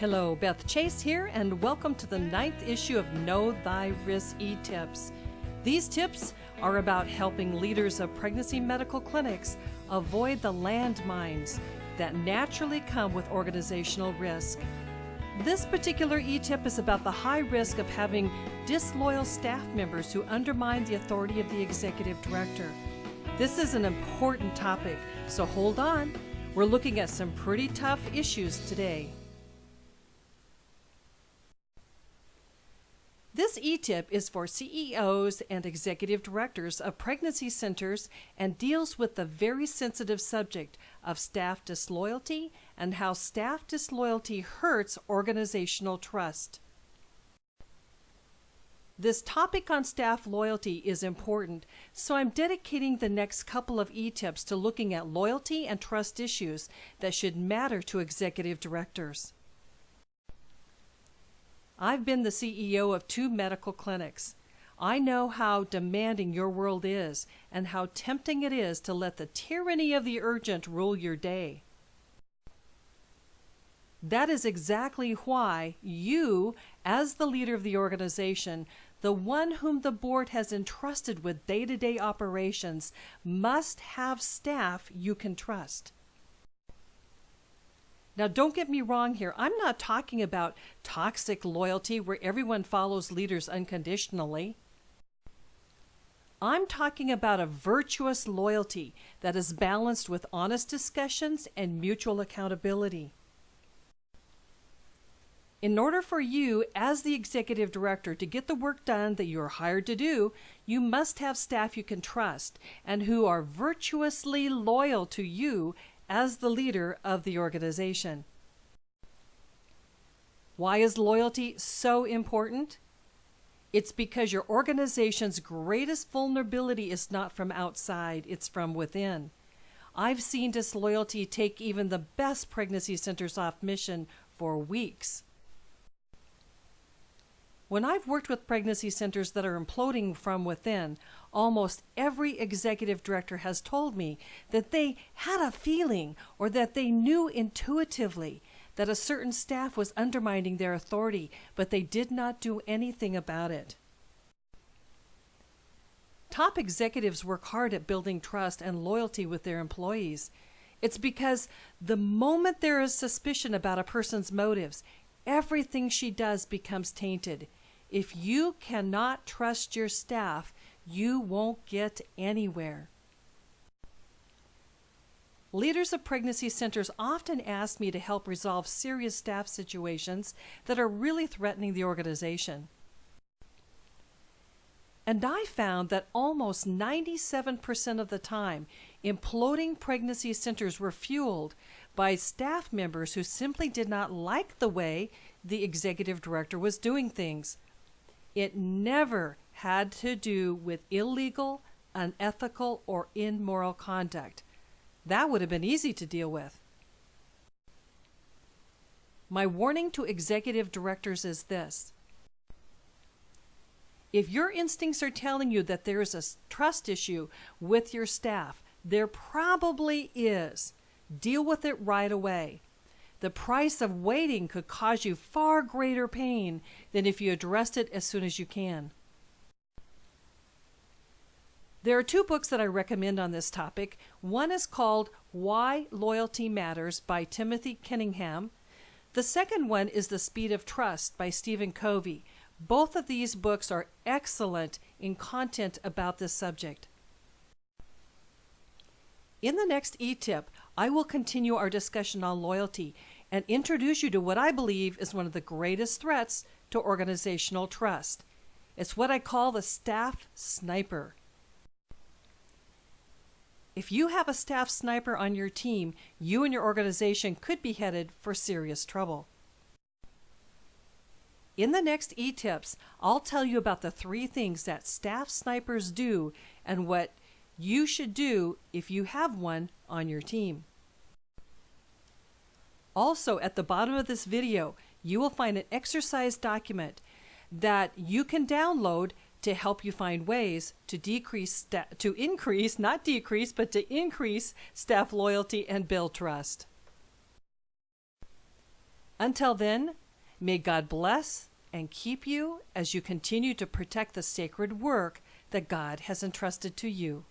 Hello, Beth Chase here, and welcome to the 9th issue of Know Thy Risk eTips. These tips are about helping leaders of pregnancy medical clinics avoid the landmines that naturally come with organizational risk. This particular eTip is about the high risk of having disloyal staff members who undermine the authority of the executive director. This is an important topic, so hold on. We're looking at some pretty tough issues today. This eTip is for CEOs and executive directors of pregnancy centers and deals with the very sensitive subject of staff disloyalty and how staff disloyalty hurts organizational trust. This topic on staff loyalty is important, so I'm dedicating the next couple of eTips to looking at loyalty and trust issues that should matter to executive directors. I've been the CEO of 2 medical clinics. I know how demanding your world is and how tempting it is to let the tyranny of the urgent rule your day. That is exactly why you, as the leader of the organization, the one whom the board has entrusted with day-to-day operations, must have staff you can trust. Now, don't get me wrong here. I'm not talking about toxic loyalty where everyone follows leaders unconditionally. I'm talking about a virtuous loyalty that is balanced with honest discussions and mutual accountability. In order for you, as the executive director, to get the work done that you are hired to do, you must have staff you can trust and who are virtuously loyal to you as the leader of the organization. Why is loyalty so important? It's because your organization's greatest vulnerability is not from outside, it's from within. I've seen disloyalty take even the best pregnancy centers off mission for weeks. When I've worked with pregnancy centers that are imploding from within, almost every executive director has told me that they had a feeling or that they knew intuitively that a certain staff was undermining their authority, but they did not do anything about it. Top executives work hard at building trust and loyalty with their employees. It's because the moment there is suspicion about a person's motives, everything she does becomes tainted. If you cannot trust your staff, you won't get anywhere. Leaders of pregnancy centers often ask me to help resolve serious staff situations that are really threatening the organization. And I found that almost 97% of the time, imploding pregnancy centers were fueled by staff members who simply did not like the way the executive director was doing things. It never had to do with illegal, unethical, or immoral conduct. That would have been easy to deal with. My warning to executive directors is this. If your instincts are telling you that there is a trust issue with your staff, there probably is. Deal with it right away. The price of waiting could cause you far greater pain than if you addressed it as soon as you can. There are 2 books that I recommend on this topic. One is called Why Loyalty Matters by Timothy Kenningham. The second one is The Speed of Trust by Stephen Covey. Both of these books are excellent in content about this subject. In the next eTip, I will continue our discussion on loyalty and introduce you to what I believe is one of the greatest threats to organizational trust. It's what I call the staff sniper. If you have a staff sniper on your team, you and your organization could be headed for serious trouble. In the next eTips, I'll tell you about the 3 things that staff snipers do and what you should do if you have one on your team. Also, at the bottom of this video, you will find an exercise document that you can download to help you find ways to increase, not decrease, but to increase staff loyalty and build trust. Until then, may God bless and keep you as you continue to protect the sacred work that God has entrusted to you.